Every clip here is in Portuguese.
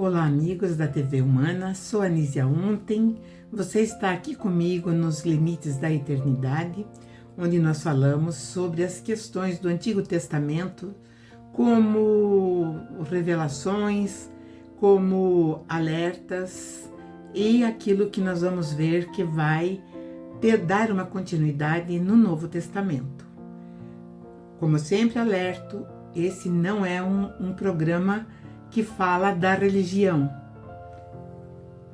Olá, amigos da TV Humana, sou Anísia Unten. Você está aqui comigo nos Limites da Eternidade, onde nós falamos sobre as questões do Antigo Testamento, como revelações, como alertas e aquilo que nós vamos ver que vai dar uma continuidade no Novo Testamento. Como sempre alerto, esse não é um programa que fala da religião.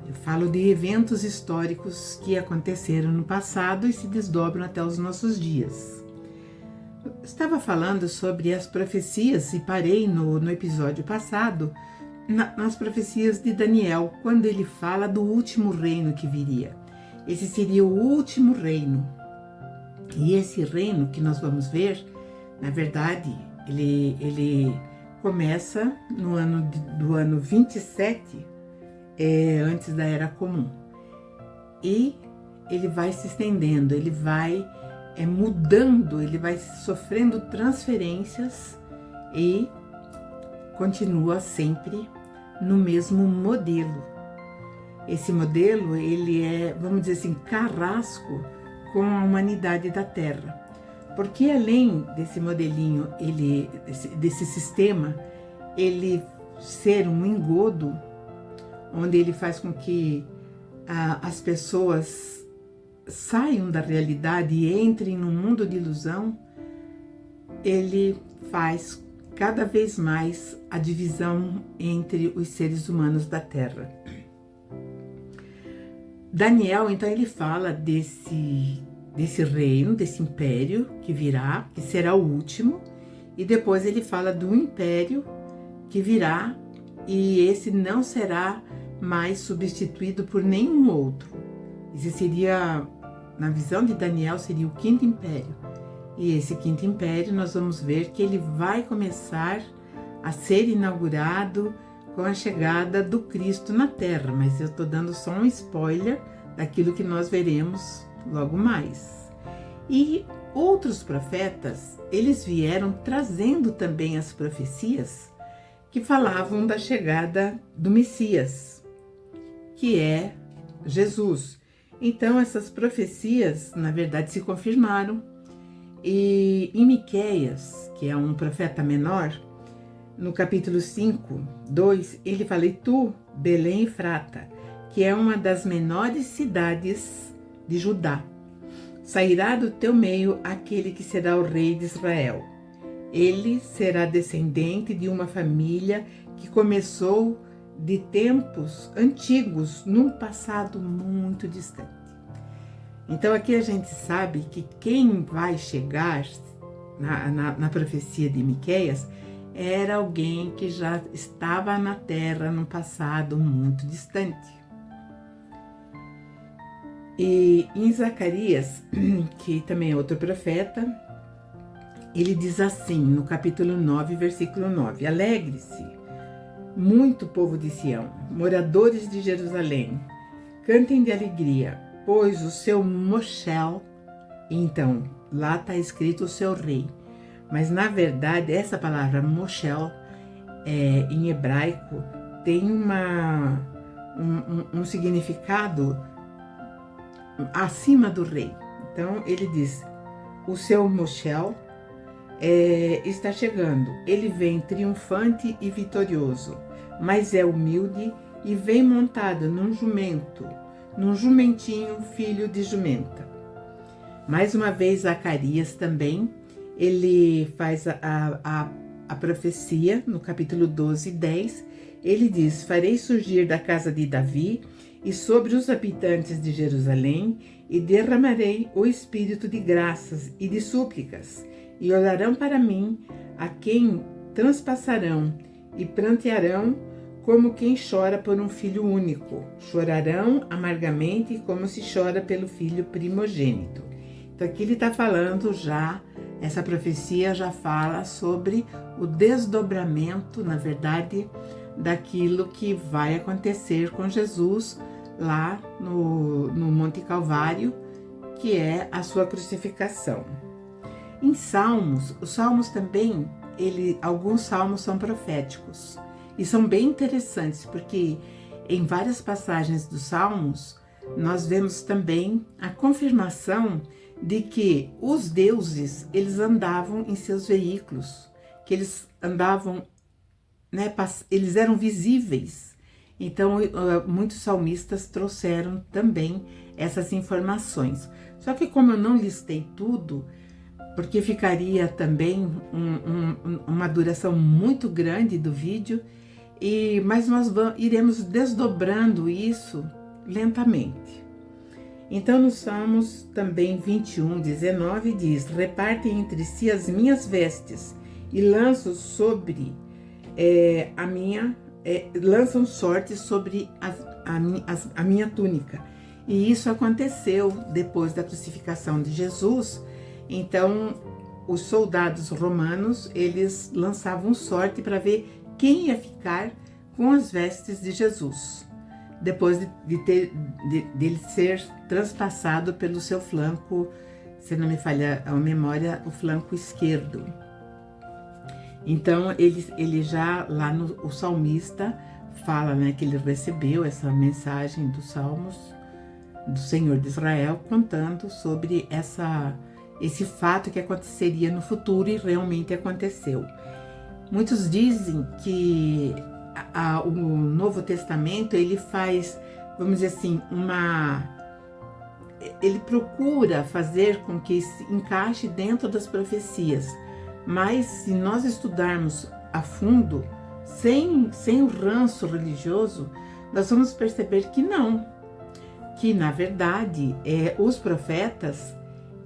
Eu falo de eventos históricos que aconteceram no passado e se desdobram até os nossos dias. Eu estava falando sobre as profecias e parei no episódio passado nas profecias de Daniel, quando ele fala do último reino que viria. Esse seria o último reino. E esse reino que nós vamos ver, na verdade, ele começa no ano 27, antes da Era Comum. E ele vai se estendendo, ele vai mudando, ele vai sofrendo transferências e continua sempre no mesmo modelo. Esse modelo, ele é, vamos dizer assim, carrasco com a humanidade da Terra. Porque além desse modelinho, desse sistema, ele ser um engodo, onde ele faz com que as pessoas saiam da realidade e entrem num mundo de ilusão, ele faz cada vez mais a divisão entre os seres humanos da Terra. Daniel, então, ele fala desse reino, desse império que virá, que será o último, e depois ele fala do império que virá, e esse não será mais substituído por nenhum outro. Esse seria, na visão de Daniel, seria o quinto império. E esse quinto império nós vamos ver que ele vai começar a ser inaugurado com a chegada do Cristo na Terra, mas eu estou dando só um spoiler daquilo que nós veremos logo mais. E outros profetas, eles vieram trazendo também as profecias que falavam da chegada do Messias, que é Jesus. Então essas profecias, na verdade, se confirmaram. E em Miqueias, que é um profeta menor, no capítulo 5, 2, ele fala: "E tu, Belém Efrata, que é uma das menores cidades de Judá, sairá do teu meio aquele que será o rei de Israel. Ele será descendente de uma família que começou de tempos antigos, num passado muito distante." Então aqui a gente sabe que quem vai chegar na profecia de Miqueias era alguém que já estava na Terra num passado muito distante. E em Zacarias, que também é outro profeta, ele diz assim, no capítulo 9, versículo 9: "Alegre-se, muito povo de Sião, moradores de Jerusalém, cantem de alegria, pois o seu Moshel", então, lá está escrito o seu rei, mas na verdade essa palavra Moshel, em hebraico, tem um significado acima do rei. Então ele diz: o seu Moshel está chegando, ele vem triunfante e vitorioso, mas é humilde e vem montado num jumentinho filho de jumenta. Mais uma vez Zacarias também, ele faz a profecia no capítulo 12, 10, ele diz: "Farei surgir da casa de Davi e sobre os habitantes de Jerusalém, e derramarei o espírito de graças e de súplicas, e olharão para mim, a quem transpassarão e prantearão como quem chora por um filho único, chorarão amargamente como se chora pelo filho primogênito." Então aqui ele está falando já, essa profecia já fala sobre o desdobramento, na verdade, daquilo que vai acontecer com Jesus lá no Monte Calvário, que é a sua crucificação. Em Salmos, os Salmos também, alguns Salmos são proféticos. E são bem interessantes, porque em várias passagens dos Salmos, nós vemos também a confirmação de que os deuses, eles andavam em seus veículos, que eles andavam, né, eles eram visíveis. Então, muitos salmistas trouxeram também essas informações. Só que como eu não listei tudo, porque ficaria também uma duração muito grande do vídeo, mas nós iremos desdobrando isso lentamente. Então, nos Salmos também 21, 19 diz: repartem entre si as minhas vestes e lançam sobre lançam sorte sobre a minha túnica. E isso aconteceu depois da crucificação de Jesus. Então, os soldados romanos, eles lançavam sorte para ver quem ia ficar com as vestes de Jesus, depois dele ser transpassado pelo seu flanco, se não me falha a memória, o flanco esquerdo. Então, ele já lá o salmista fala, né, que ele recebeu essa mensagem dos Salmos do Senhor de Israel, contando sobre esse fato que aconteceria no futuro, e realmente aconteceu. Muitos dizem que o Novo Testamento, ele faz, vamos dizer assim, ele procura fazer com que se encaixe dentro das profecias, mas se nós estudarmos a fundo, sem o ranço religioso, nós vamos perceber que não, que na verdade os profetas,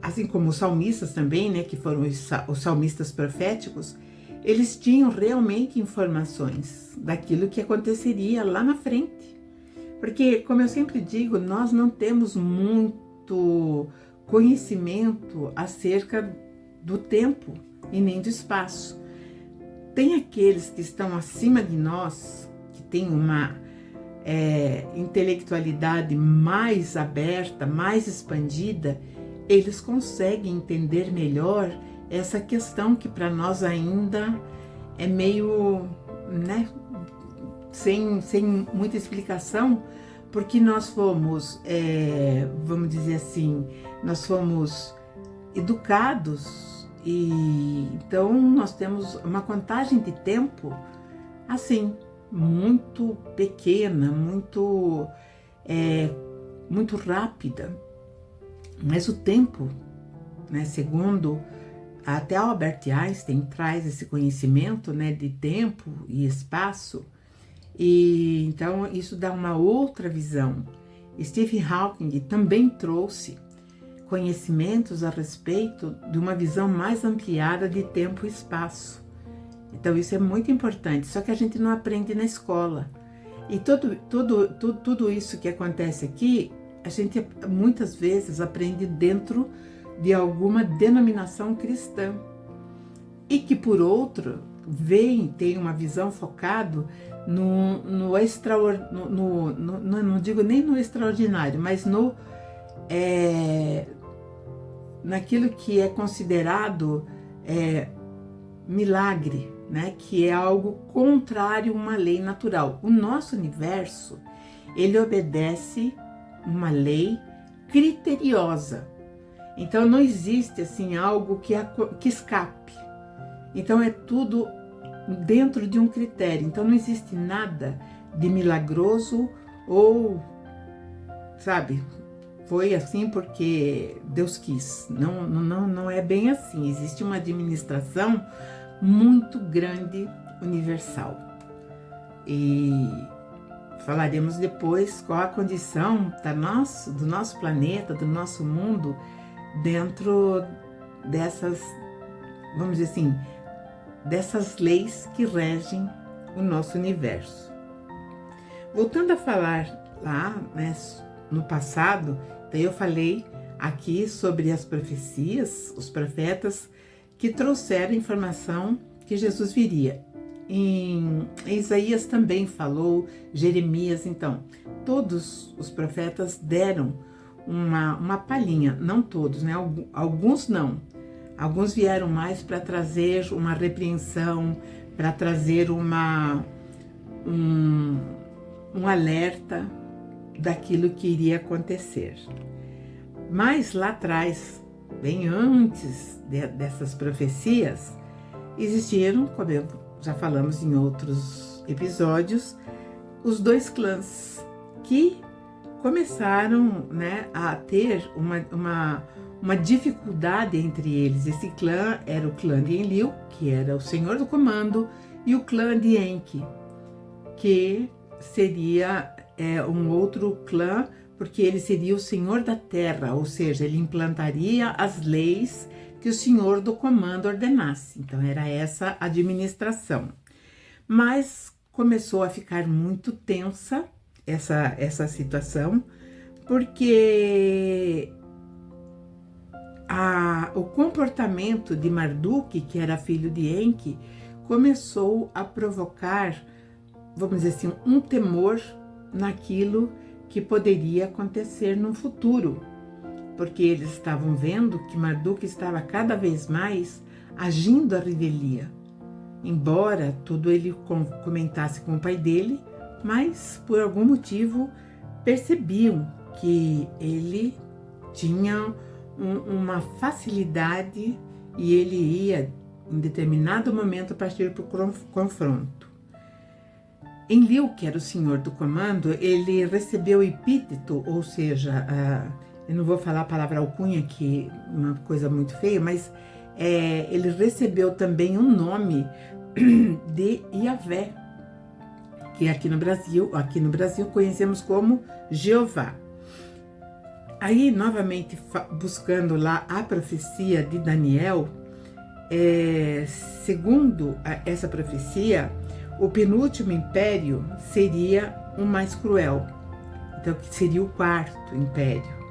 assim como os salmistas também, né, que foram os salmistas proféticos, eles tinham realmente informações daquilo que aconteceria lá na frente. Porque, como eu sempre digo, nós não temos muito conhecimento acerca do tempo e nem do espaço. Tem aqueles que estão acima de nós, que têm uma intelectualidade mais aberta, mais expandida, eles conseguem entender melhor essa questão que para nós ainda é meio, né, sem muita explicação, porque nós fomos, vamos dizer assim, nós fomos educados, e então nós temos uma contagem de tempo assim, muito pequena, muito rápida. Mas o tempo, né, segundo até Albert Einstein traz esse conhecimento, né, de tempo e espaço, e então isso dá uma outra visão. Stephen Hawking também trouxe conhecimentos a respeito de uma visão mais ampliada de tempo e espaço. Então isso é muito importante, só que a gente não aprende na escola. E tudo isso que acontece aqui, a gente muitas vezes aprende dentro de alguma denominação cristã, e que por outro tem uma visão focado no extraordinário, não digo nem no extraordinário, mas naquilo que é considerado milagre, né? Que é algo contrário a uma lei natural. O nosso universo, ele obedece uma lei criteriosa. Então não existe assim algo que escape. Então é tudo dentro de um critério. Então não existe nada de milagroso ou, sabe, foi assim porque Deus quis. Não é bem assim. Existe uma administração muito grande, universal. E falaremos depois qual a condição do nosso planeta, do nosso mundo, dentro dessas, vamos dizer assim, dessas leis que regem o nosso universo. Voltando a falar lá, né, no passado, então eu falei aqui sobre as profecias, os profetas que trouxeram informação que Jesus viria. Em Isaías também falou, Jeremias, então, todos os profetas deram uma palhinha, não todos, né? Alguns não. Alguns vieram mais para trazer uma repreensão, para trazer um alerta daquilo que iria acontecer. Mas lá atrás, bem antes dessas profecias, existiram, como já falamos em outros episódios, os dois clãs que começaram, né, a ter uma dificuldade entre eles. Esse clã era o clã de Enlil, que era o senhor do comando, e o clã de Enki, que seria um outro clã, porque ele seria o senhor da terra, ou seja, ele implantaria as leis que o senhor do comando ordenasse. Então era essa administração. Mas começou a ficar muito tensa essa situação, porque o comportamento de Marduk, que era filho de Enki, começou a provocar, vamos dizer assim, um temor naquilo que poderia acontecer no futuro, porque eles estavam vendo que Marduk estava cada vez mais agindo à revelia, embora tudo ele comentasse com o pai dele, mas por algum motivo percebiam que ele tinha uma facilidade e ele ia em determinado momento partir para o confronto. Enlil, que era o senhor do comando, ele recebeu o epíteto, ou seja, eu não vou falar a palavra alcunha, que é uma coisa muito feia, mas ele recebeu também o nome de Yahvé, que aqui no Brasil conhecemos como Jeová. Aí, novamente, buscando lá a profecia de Daniel, segundo essa profecia, o penúltimo império seria o mais cruel, então que seria o quarto império.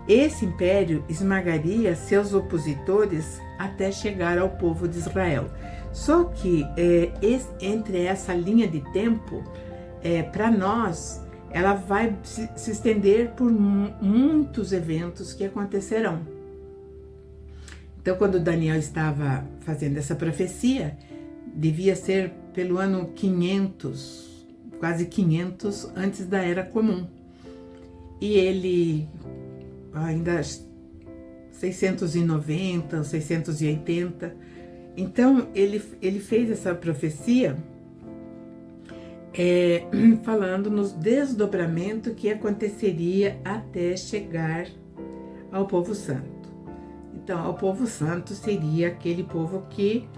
Esse império esmagaria seus opositores até chegar ao povo de Israel. Só que entre essa linha de tempo, para nós, ela vai se estender por muitos eventos que acontecerão. Então, quando Daniel estava fazendo essa profecia, devia ser pelo ano 500, quase 500 antes da Era Comum. E ele, ainda 690, 680, então ele fez essa profecia falando nos desdobramentos que aconteceria até chegar ao povo santo. Então, o povo santo seria aquele povo que,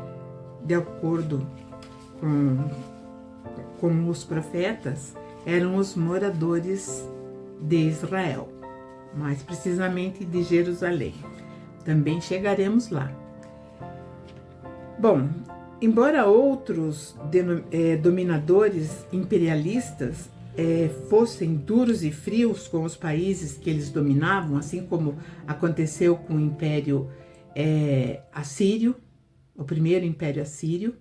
de acordo com os profetas, eram os moradores de Israel, mais precisamente de Jerusalém. Também chegaremos lá. Bom, embora outros dominadores imperialistas fossem duros e frios com os países que eles dominavam, assim como aconteceu com o Império Assírio, o primeiro Império Assírio,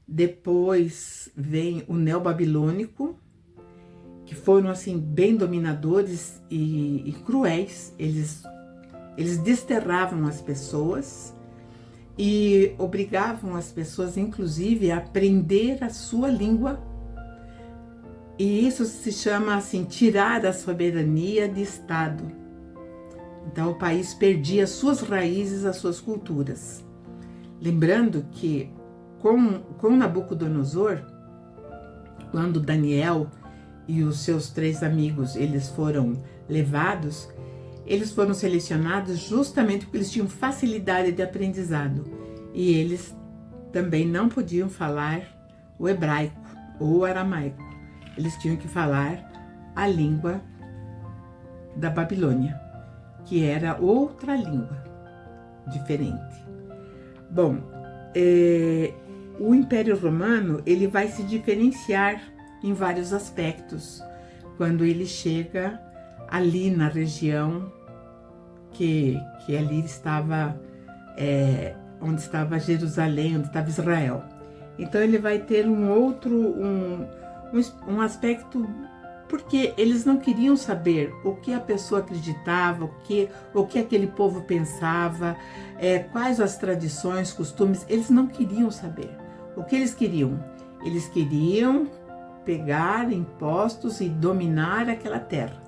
depois vem o Neobabilônico, que foram assim bem dominadores e cruéis. Eles desterravam as pessoas e obrigavam as pessoas, inclusive, a aprender a sua língua. E isso se chama assim, tirar a soberania de Estado. Então o país perdia as suas raízes, as suas culturas. Lembrando que com Nabucodonosor, quando Daniel e os seus 3 amigos eles foram levados, eles foram selecionados justamente porque eles tinham facilidade de aprendizado e eles também não podiam falar o hebraico ou o aramaico. Eles tinham que falar a língua da Babilônia, que era outra língua diferente. Bom, o Império Romano ele vai se diferenciar em vários aspectos quando ele chega ali na região que ali estava, onde estava Jerusalém, onde estava Israel. Então ele vai ter um aspecto, porque eles não queriam saber o que a pessoa acreditava, o que aquele povo pensava, quais as tradições, costumes, eles não queriam saber. O que eles queriam? Eles queriam pegar impostos e dominar aquela terra.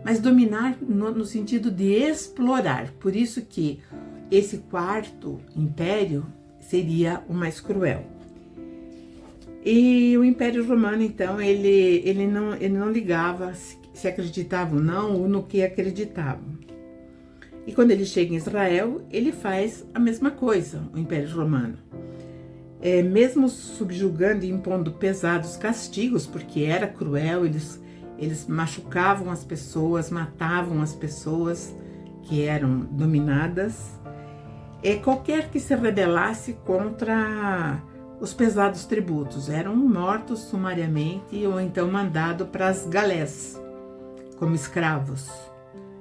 Mas dominar no sentido de explorar. Por isso que esse quarto império seria o mais cruel. E o Império Romano, então, ele não ligava se acreditavam ou não, ou no que acreditavam. E quando ele chega em Israel, ele faz a mesma coisa, o Império Romano. Mesmo subjugando e impondo pesados castigos, porque era cruel, eles machucavam as pessoas, matavam as pessoas que eram dominadas. Qualquer que se rebelasse contra os pesados tributos eram mortos sumariamente ou então mandados para as galés, como escravos.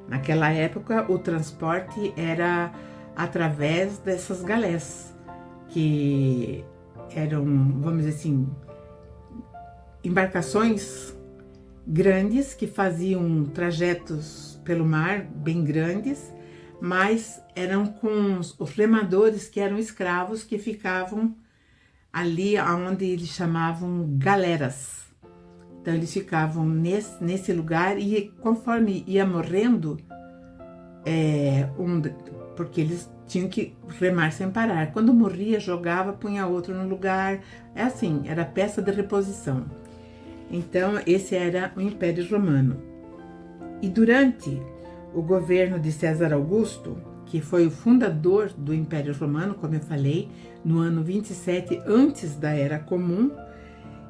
Naquela época, o transporte era através dessas galés, que eram, vamos dizer assim, embarcações grandes que faziam trajetos pelo mar bem grandes, mas eram com os remadores que eram escravos que ficavam ali onde eles chamavam galeras. Então eles ficavam nesse lugar e conforme ia morrendo, porque eles tinham que remar sem parar. Quando morria, jogava, punha outro no lugar. Assim, era peça de reposição. Então esse era o Império Romano. E durante o governo de César Augusto, que foi o fundador do Império Romano, como eu falei, no ano 27 antes da Era Comum,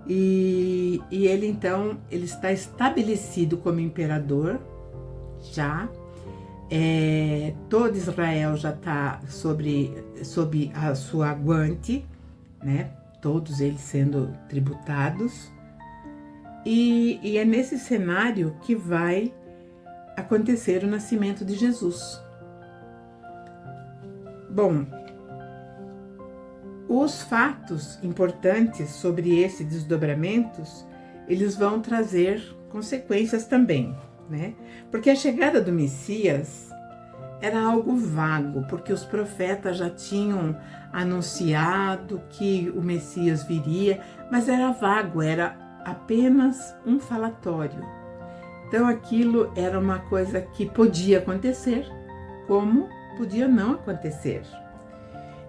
e ele então ele está estabelecido como imperador já. Todo Israel já está sob a sua guante, né? Todos eles sendo tributados, e é nesse cenário que vai acontecer o nascimento de Jesus. Bom, os fatos importantes sobre esses desdobramentos, eles vão trazer consequências também, né? Porque a chegada do Messias era algo vago, porque os profetas já tinham anunciado que o Messias viria, mas era vago, era apenas um falatório. Então aquilo era uma coisa que podia acontecer, como podia não acontecer.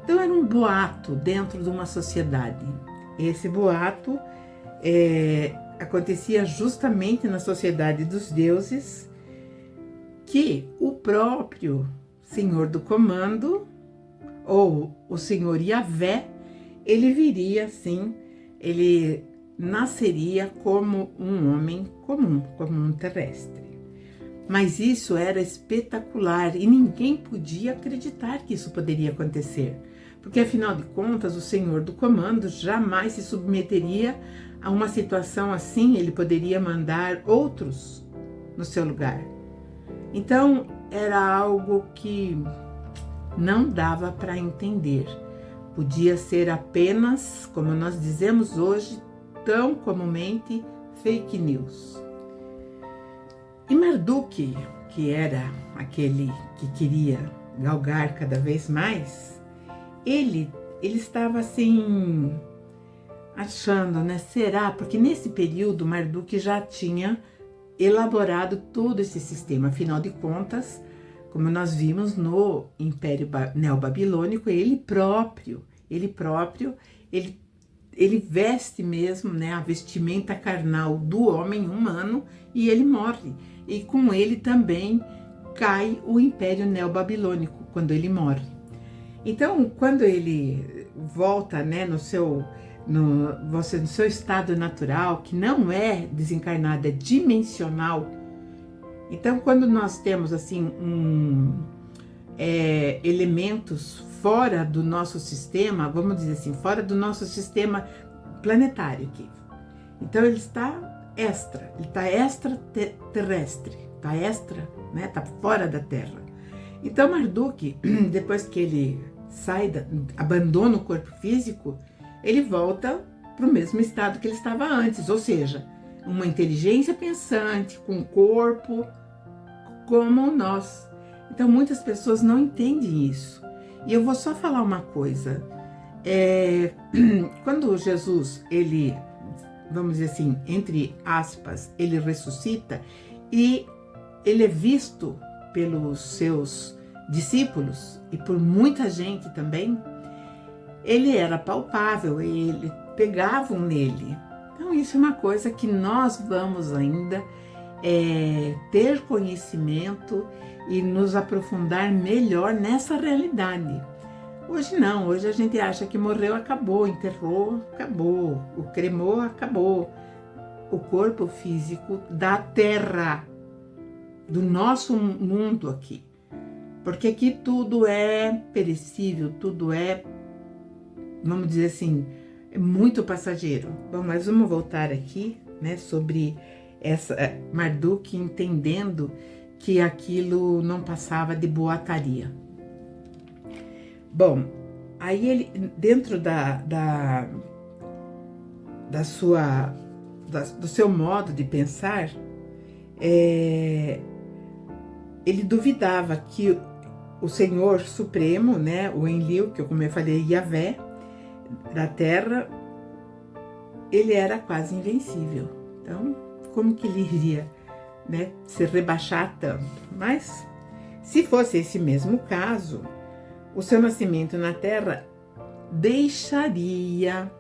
Então era um boato dentro de uma sociedade. Esse boato acontecia justamente na sociedade dos deuses, que o próprio Senhor do Comando, ou o Senhor Yahvé, ele viria assim, ele nasceria como um homem comum, como um terrestre. Mas isso era espetacular e ninguém podia acreditar que isso poderia acontecer, porque afinal de contas o Senhor do Comando jamais se submeteria a uma situação assim. Ele poderia mandar outros no seu lugar. Então era algo que não dava para entender. Podia ser apenas, como nós dizemos hoje, tão comumente, fake news. E Marduk, que era aquele que queria galgar cada vez mais, ele estava assim, achando, né? Será? Porque nesse período Marduk já tinha elaborado todo esse sistema. Afinal de contas, como nós vimos no Império Neobabilônico, ele próprio, ele veste mesmo, né, a vestimenta carnal do homem humano e ele morre. E com ele também cai o Império Neobabilônico, quando ele morre. Então, quando ele volta, né, no seu estado natural, que não é desencarnado, é dimensional. Então, quando nós temos assim elementos fora do nosso sistema, vamos dizer assim, fora do nosso sistema planetário aqui. Então ele está extraterrestre, está extra, né? Está fora da Terra. Então Marduk, depois que ele abandona o corpo físico, ele volta para o mesmo estado que ele estava antes, ou seja, uma inteligência pensante, com um corpo como nós. Então muitas pessoas não entendem isso. E eu vou só falar uma coisa. Quando Jesus ele vamos dizer assim, entre aspas, ele ressuscita e ele é visto pelos seus discípulos e por muita gente também, ele era palpável, ele pegavam nele. Então isso é uma coisa que nós vamos ainda ter conhecimento e nos aprofundar melhor nessa realidade. Hoje não, hoje a gente acha que morreu, acabou, enterrou, acabou, o cremou, acabou. O corpo físico da terra, do nosso mundo aqui. Porque aqui tudo é perecível, tudo é, vamos dizer assim, é muito passageiro. Bom, mas vamos voltar aqui, né, sobre essa Marduk entendendo que aquilo não passava de boataria. Bom, aí ele, dentro do seu modo de pensar, ele duvidava que o Senhor Supremo, né, o Enlil, que como eu falei, Yahvé, da terra, ele era quase invencível. Então, como que ele iria, né, se rebaixar tanto? Mas, se fosse esse mesmo caso, o seu nascimento na terra deixaria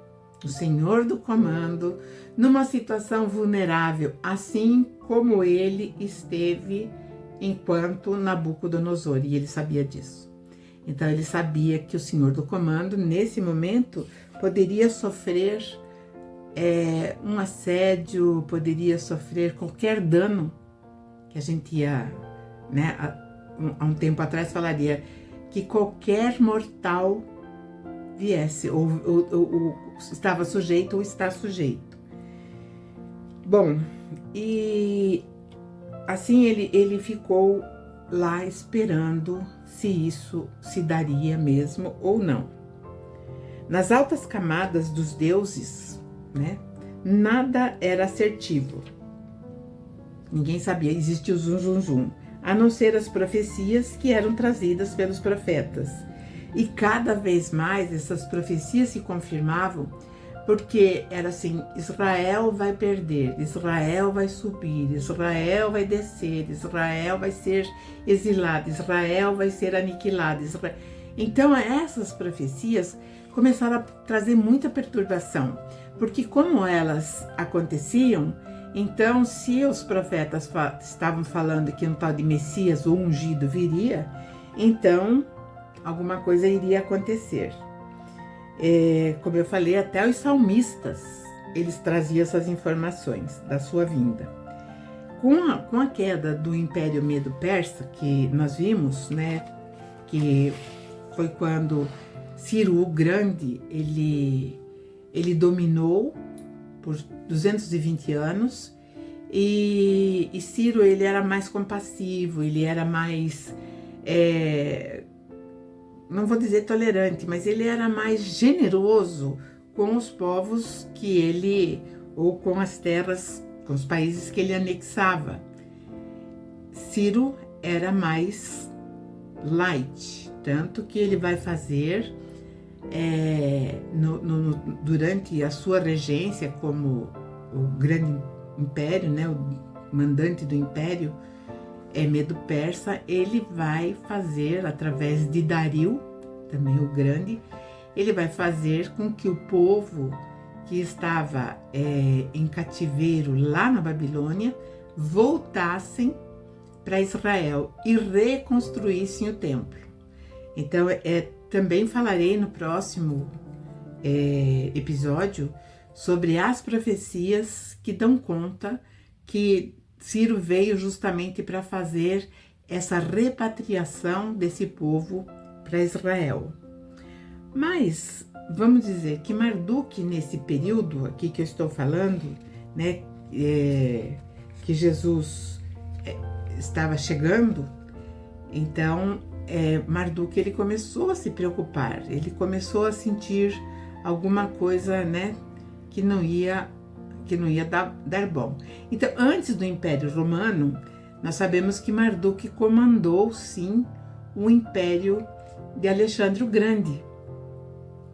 o Senhor do Comando numa situação vulnerável, assim como ele esteve enquanto Nabucodonosor, e ele sabia disso. Então ele sabia que o Senhor do Comando, nesse momento, poderia sofrer um assédio, poderia sofrer qualquer dano que a gente ia, né, há um tempo atrás falaria que qualquer mortal viesse, ou estava sujeito ou está sujeito. Bom, e assim ele ficou lá esperando se isso se daria mesmo ou não. Nas altas camadas dos deuses, né, nada era assertivo. Ninguém sabia, existia o zum zum zum, a não ser as profecias que eram trazidas pelos profetas. E cada vez mais essas profecias se confirmavam, porque era assim: Israel vai perder, Israel vai subir, Israel vai descer, Israel vai ser exilado, Israel vai ser aniquilado. Então essas profecias começaram a trazer muita perturbação, porque como elas aconteciam, então se os profetas estavam falando que um tal de Messias, o ungido, viria, então alguma coisa iria acontecer. Como eu falei, até os salmistas, eles traziam essas informações da sua vinda. Com a queda do Império Medo-Persa, que nós vimos, né, que foi quando Ciro o Grande, ele dominou por 220 anos, e Ciro, ele era mais compassivo, ele era mais, não vou dizer tolerante, mas ele era mais generoso com os povos que ele, ou com as terras, com os países que ele anexava. Ciro era mais light, tanto que ele vai fazer, durante a sua regência como o grande império, né, o mandante do império, Medo-Persa, ele vai fazer, através de Dario, também o Grande, ele vai fazer com que o povo que estava em cativeiro lá na Babilônia voltassem para Israel e reconstruíssem o templo. Então, também falarei no próximo episódio sobre as profecias que dão conta que Ciro veio justamente para fazer essa repatriação desse povo para Israel. Mas vamos dizer que Marduk, nesse período aqui que eu estou falando, né, que Jesus estava chegando, então Marduk, ele começou a se preocupar, ele começou a sentir alguma coisa, né, que não ia dar bom. Então, antes do Império Romano, nós sabemos que Marduk comandou, sim, o Império de Alexandre o Grande,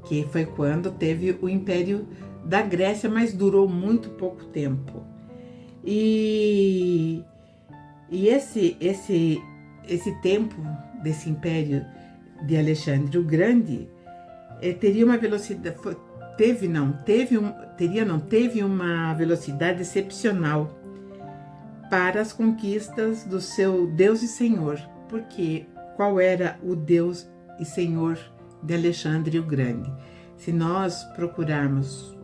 que foi quando teve o Império da Grécia, mas durou muito pouco tempo. E esse tempo desse império de Alexandre o Grande teve uma velocidade excepcional para as conquistas do seu Deus e Senhor. Porque qual era o Deus e Senhor de Alexandre o Grande? Se nós procurarmos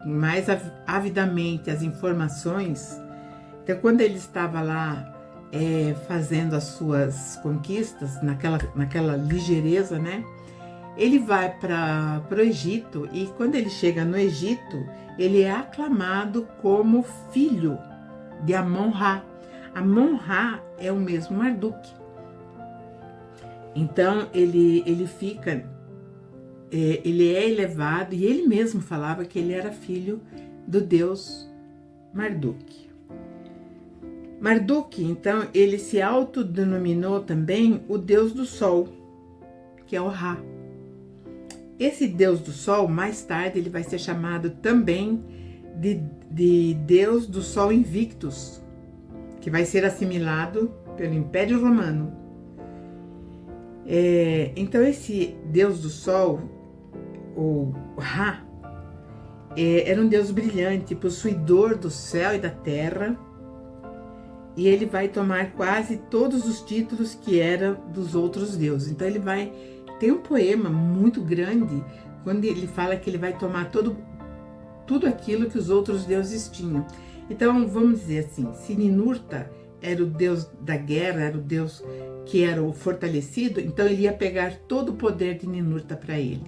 mais avidamente as informações, então quando ele estava lá fazendo as suas conquistas, naquela ligeireza, né? Ele vai para o Egito, e quando ele chega no Egito, ele é aclamado como filho de Amon-Ra. Amon-Ra é o mesmo Marduk. Então ele fica, ele é elevado, e ele mesmo falava que ele era filho do deus Marduk. Marduk, então, ele se autodenominou também o deus do sol, que é o Ra. Esse deus do sol, mais tarde, ele vai ser chamado também de deus do sol Invictus, que vai ser assimilado pelo Império Romano. Então, esse deus do sol, o Ra, era um deus brilhante, possuidor do céu e da terra, e ele vai tomar quase todos os títulos que eram dos outros deuses. Então ele tem um poema muito grande, quando ele fala que ele vai tomar tudo aquilo que os outros deuses tinham. Então vamos dizer assim, se Ninurta era o deus da guerra, era o deus que era o fortalecido, então ele ia pegar todo o poder de Ninurta para ele.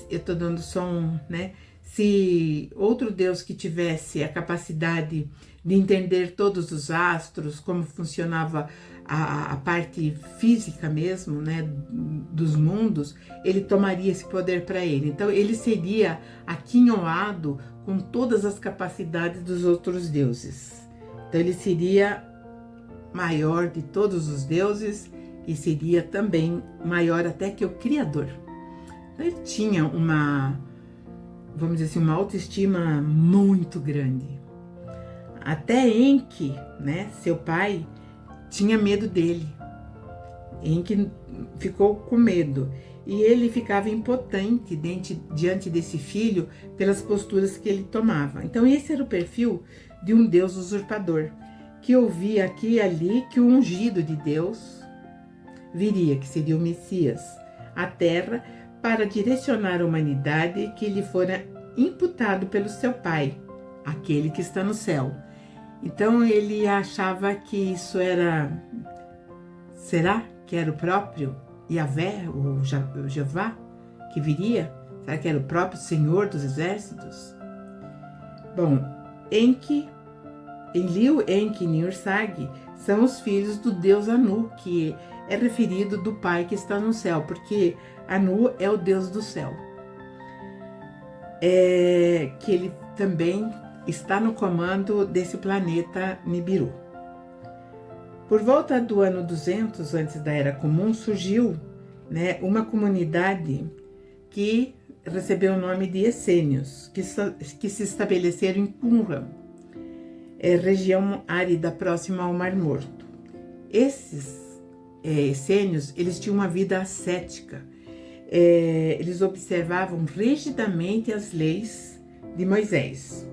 Eu estou dando só né? Se outro deus que tivesse a capacidade de entender todos os astros, como funcionava a parte física mesmo, né, dos mundos, ele tomaria esse poder para ele. Então ele seria aquinhoado com todas as capacidades dos outros deuses. Então ele seria maior de todos os deuses e seria também maior até que o Criador. Então ele tinha vamos dizer assim, uma autoestima muito grande. Até Enki, né, seu pai, tinha medo dele. Enki ficou com medo. E ele ficava impotente diante desse filho pelas posturas que ele tomava. Então esse era o perfil de um Deus usurpador, que ouvia aqui e ali que o ungido de Deus viria, que seria o Messias, à Terra, para direcionar a humanidade que lhe fora imputado pelo seu pai, aquele que está no céu. Então ele achava que isso será que era o próprio Yahvé, o Jeová, que viria? Será que era o próprio Senhor dos Exércitos? Bom, Enlil, Enki e Niursag são os filhos do deus Anu, que é referido do pai que está no céu, porque Anu é o deus do céu. Que ele também está no comando desse planeta Nibiru. Por volta do ano 200 antes da Era Comum, surgiu, né, uma comunidade que recebeu o nome de Essênios, que se estabeleceram em Qumran, região árida próxima ao Mar Morto. Esses essênios, eles tinham uma vida ascética. Eles observavam rigidamente as leis de Moisés.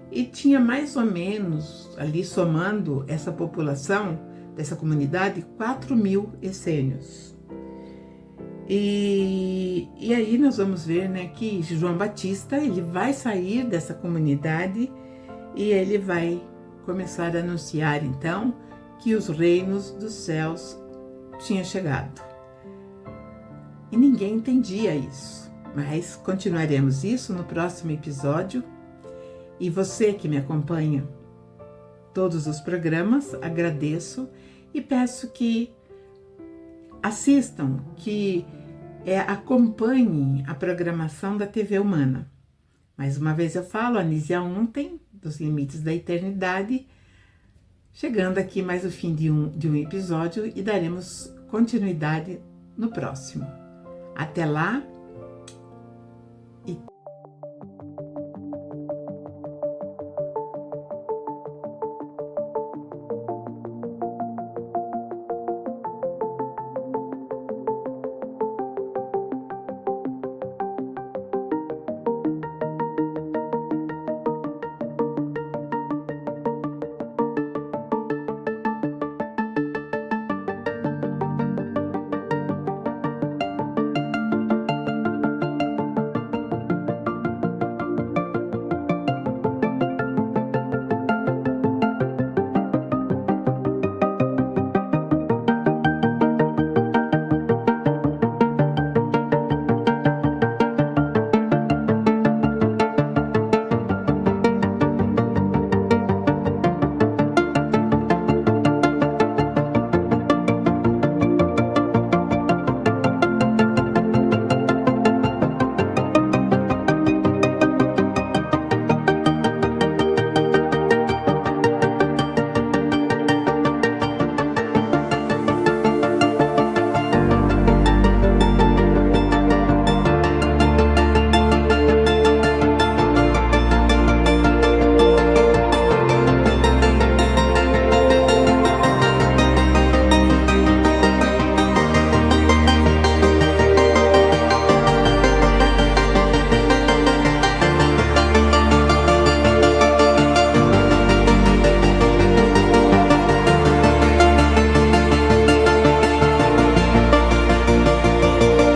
E tinha mais ou menos, ali somando essa população, dessa comunidade, 4.000 essênios. E aí nós vamos ver, né, que João Batista, ele vai sair dessa comunidade e ele vai começar a anunciar, então, que os reinos dos céus tinham chegado. E ninguém entendia isso, mas continuaremos isso no próximo episódio. E você que me acompanha todos os programas, agradeço e peço que assistam, que acompanhem a programação da TV Humana. Mais uma vez eu falo, Anísia Ontem, dos Limites da Eternidade, chegando aqui mais o fim de um episódio e daremos continuidade no próximo. Até lá e